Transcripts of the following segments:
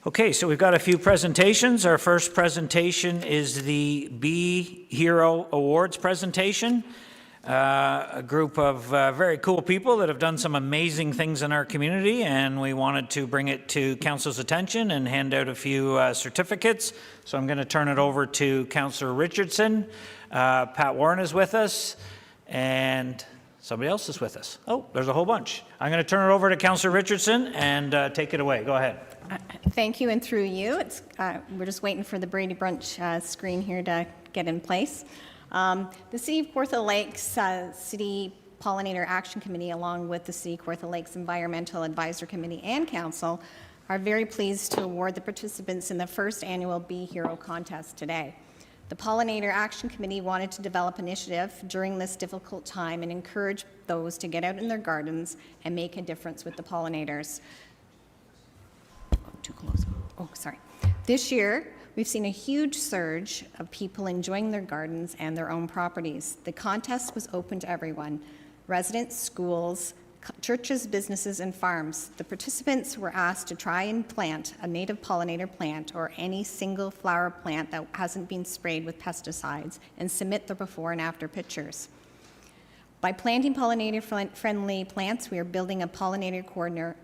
Okay, so we've got a few presentations. Our first presentation is the Bee Hero Awards presentation. A group of very cool people that have done some amazing things in our community, and we wanted to bring it to Council's attention and hand out a few certificates. So I'm going to turn it over to Councillor Richardson. Pat Warren is with us, and somebody else is with us. Oh, there's a whole bunch. I'm going to turn it over to Councillor Richardson and take it away. Go ahead. Thank you, and through you. We're just waiting for the Brady Brunch screen here to get in place. The City of Kawartha Lakes City Pollinator Action Committee, along with the City of Kawartha Lakes Environmental Advisor Committee and Council, are very pleased to award the participants in the first annual Bee Hero contest today. The Pollinator Action Committee wanted to develop initiative during this difficult time and encourage those to get out in their gardens and make a difference with the pollinators. Too close. Oh, sorry. This year, we've seen a huge surge of people enjoying their gardens and their own properties. The contest was open to everyone, residents, schools, churches, businesses, and farms. The participants were asked to try and plant a native pollinator plant or any single flower plant that hasn't been sprayed with pesticides and submit their before and after pictures. By planting pollinator-friendly plants, we are building a pollinator corridor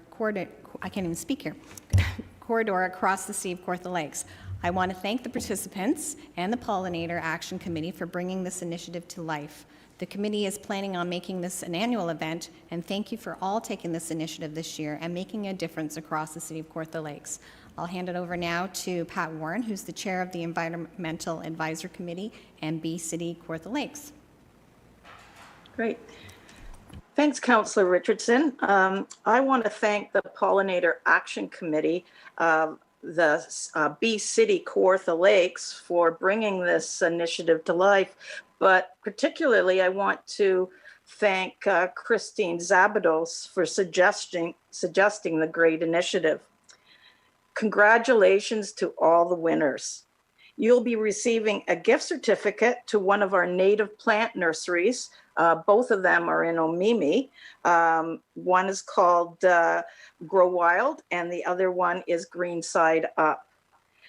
across the City of Kawartha Lakes. I want to thank the participants and the Pollinator Action Committee for bringing this initiative to life. The committee is planning on making this an annual event, and thank you for all taking this initiative this year and making a difference across the City of Kawartha Lakes. I'll hand it over now to Pat Warren, who's the chair of the Environmental Advisor Committee and Bee City Kawartha Lakes. Great. Thanks, Councillor Richardson. I want to thank the Pollinator Action Committee, the Bee City Kawartha Lakes, for bringing this initiative to life. But particularly, I want to thank Christine Zabados for suggesting the great initiative. Congratulations to all the winners. You'll be receiving a gift certificate to one of our native plant nurseries. Both of them are in Omimi. One is called Grow Wild, and the other one is Green Side Up.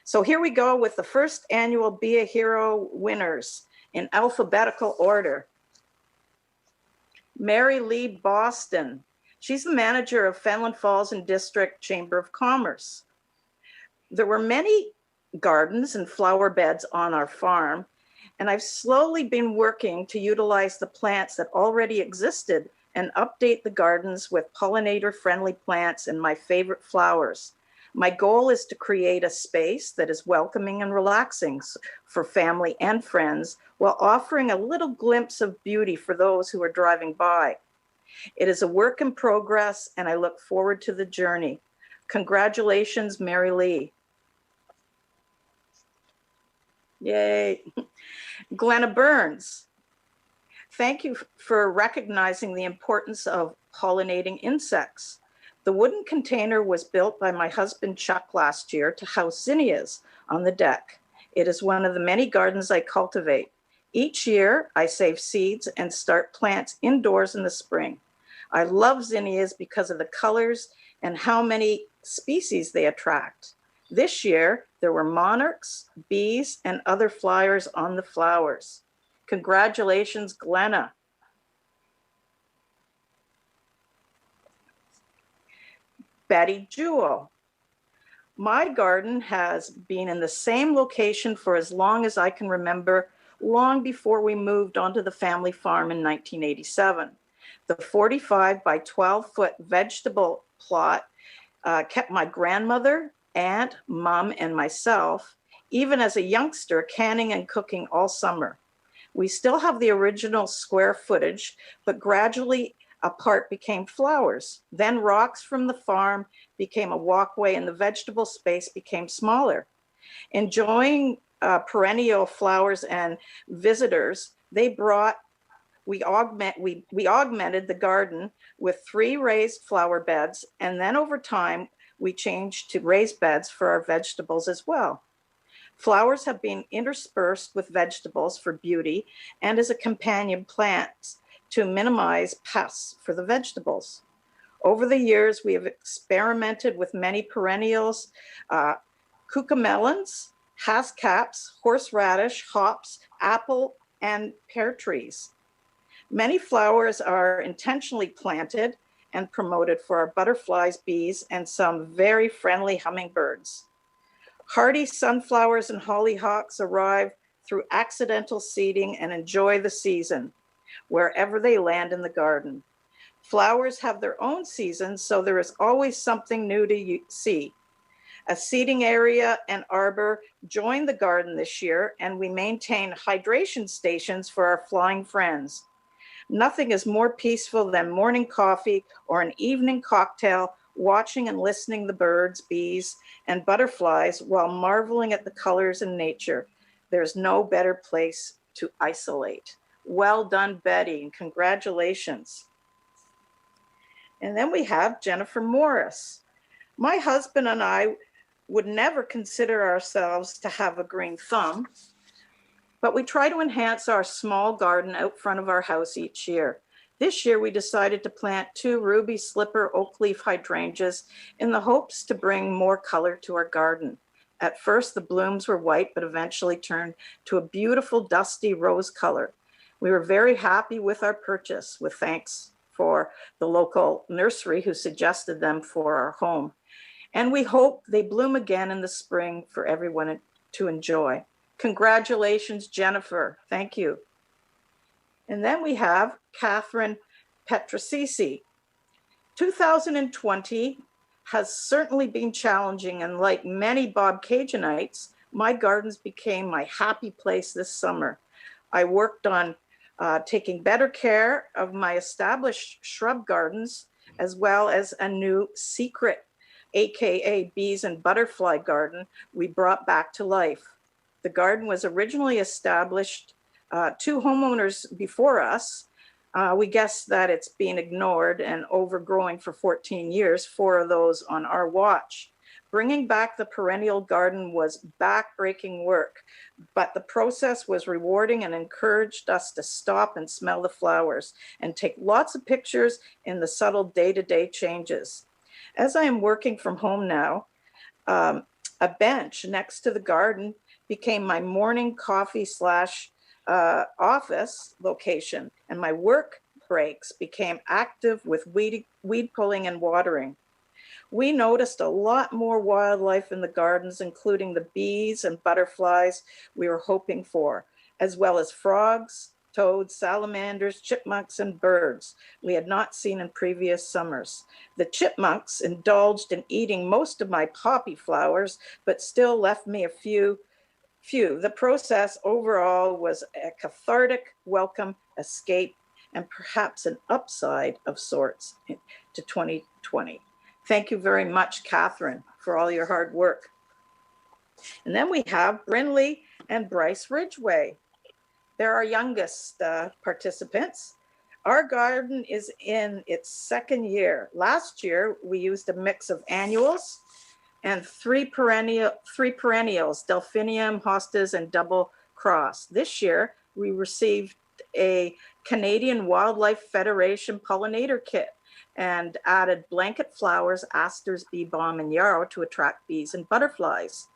So here we go with the first annual Be a Hero winners in alphabetical order. Mary Lee Boston. She's the manager of Fenelon Falls and District Chamber of Commerce. There were many gardens and flower beds on our farm, and I've slowly been working to utilize the plants that already existed and update the gardens with pollinator-friendly plants and my favorite flowers. My goal is to create a space that is welcoming and relaxing for family and friends while offering a little glimpse of beauty for those who are driving by. It is a work in progress, and I look forward to the journey. Congratulations, Mary Lee. Yay. Glenna Burns. Thank you for recognizing the importance of pollinating insects. The wooden container was built by my husband Chuck last year to house zinnias on the deck. It is one of the many gardens I cultivate. Each year, I save seeds and start plants indoors in the spring. I love zinnias because of the colors and how many species they attract. This year, there were monarchs, bees, and other flyers on the flowers. Congratulations, Glenna. Betty Jewell. My garden has been in the same location for as long as I can remember, long before we moved onto the family farm in 1987. The 45 by 12 foot vegetable plot kept my grandmother, aunt, mom, and myself, even as a youngster, canning and cooking all summer. We still have the original square footage, but gradually a part became flowers. Then rocks from the farm became a walkway and the vegetable space became smaller. Enjoying perennial flowers and visitors, we augmented the garden with 3 raised flower beds, and then over time, we changed to raised beds for our vegetables as well. Flowers have been interspersed with vegetables for beauty and as a companion plant to minimize pests for the vegetables. Over the years, we have experimented with many perennials, cucamelons, hascaps, horseradish, hops, apple, and pear trees. Many flowers are intentionally planted and promoted for our butterflies, bees, and some very friendly hummingbirds. Hardy sunflowers and hollyhocks arrive through accidental seeding and enjoy the season wherever they land in the garden. Flowers have their own seasons, so there is always something new to see. A seating area and arbor joined the garden this year, and we maintain hydration stations for our flying friends. Nothing is more peaceful than morning coffee or an evening cocktail, watching and listening to the birds, bees, and butterflies while marveling at the colors in nature. There's no better place to isolate. Well done, Betty, and congratulations. And then we have Jennifer Morris. My husband and I would never consider ourselves to have a green thumb, but we try to enhance our small garden out front of our house each year. This year, we decided to plant 2 ruby slipper oak leaf hydrangeas in the hopes to bring more color to our garden. At first, the blooms were white, but eventually turned to a beautiful dusty rose color. We were very happy with our purchase, with thanks for the local nursery who suggested them for our home. And we hope they bloom again in the spring for everyone to enjoy. Congratulations, Jennifer. Thank you. And then we have Catherine Petrowski. 2020 has certainly been challenging, and like many Bobcagenites, my gardens became my happy place this summer. I worked on taking better care of my established shrub gardens, as well as a new secret, AKA bees and butterfly garden, we brought back to life. The garden was originally established 2 homeowners before us. We guess that it's been ignored and overgrowing for 14 years, 4 of those on our watch. Bringing back the perennial garden was backbreaking work, but the process was rewarding and encouraged us to stop and smell the flowers and take lots of pictures in the subtle day-to-day changes. As I am working from home now, a bench next to the garden became my morning coffee / office location, and my work breaks became active with weed pulling and watering. We noticed a lot more wildlife in the gardens, including the bees and butterflies we were hoping for, as well as frogs, toads, salamanders, chipmunks, and birds we had not seen in previous summers. The chipmunks indulged in eating most of my poppy flowers, but still left me a few. The process overall was a cathartic welcome, escape, and perhaps an upside of sorts to 2020. Thank you very much, Catherine, for all your hard work. And then we have Brynley and Bryce Ridgeway. They're our youngest participants. Our garden is in its 2nd year. Last year, we used a mix of annuals and 3 perennials, delphinium, hostas, and double cross. This year, we received a Canadian Wildlife Federation pollinator kit and added blanket flowers, asters, bee balm, and yarrow to attract bees and butterflies.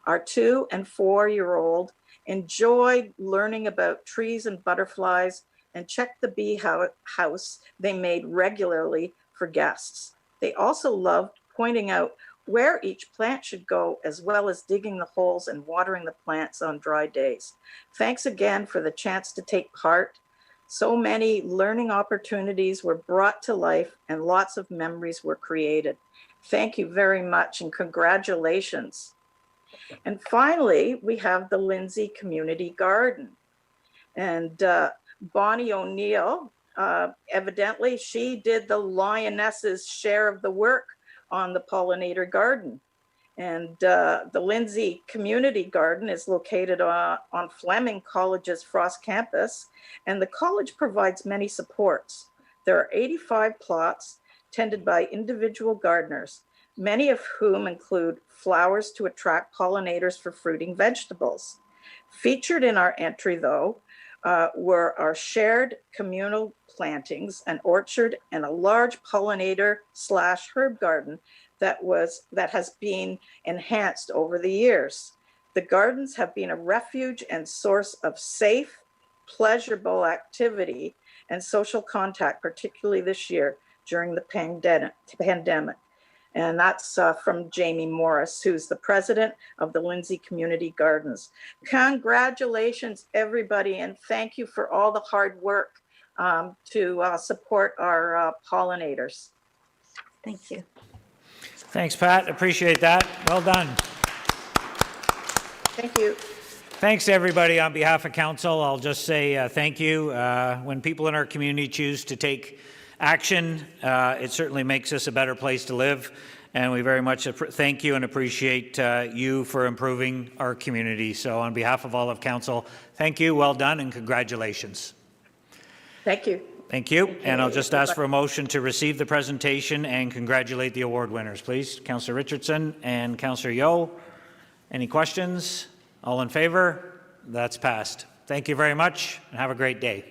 Our 2- and 4-year-old enjoyed learning about trees and butterflies and checked the bee house they made regularly for guests. They also loved pointing out where each plant should go, as well as digging the holes and watering the plants on dry days. Thanks again for the chance to take part. So many learning opportunities were brought to life and lots of memories were created. Thank you very much and congratulations. And finally, we have the Lindsay Community Garden. And Bonnie O'Neill, evidently she did the lioness's share of the work on the pollinator garden. And the Lindsay Community Garden is located on Fleming College's Frost campus, and the college provides many supports. There are 85 plots tended by individual gardeners, many of whom include flowers to attract pollinators for fruiting vegetables. Featured in our entry, though, were our shared communal plantings, an orchard, and a large pollinator/herb garden that has been enhanced over the years. The gardens have been a refuge and source of safe, pleasurable activity and social contact, particularly this year during the pandemic. And that's from Jamie Morris, who's the president of the Lindsay Community Gardens. Congratulations, everybody, and thank you for all the hard work to support our pollinators. Thank you. Thanks, Pat. Appreciate that. Well done. Thank you. Thanks, everybody. On behalf of council, I'll just say thank you. When people in our community choose to take action, it certainly makes us a better place to live. And we very much thank you and appreciate you for improving our community. So on behalf of all of council, thank you, well done, and congratulations. Thank you. Thank you. And I'll just ask for a motion to receive the presentation and congratulate the award winners, please. Councillor Richardson and Councillor Yeo. Any questions? All in favor? That's passed. Thank you very much and have a great day.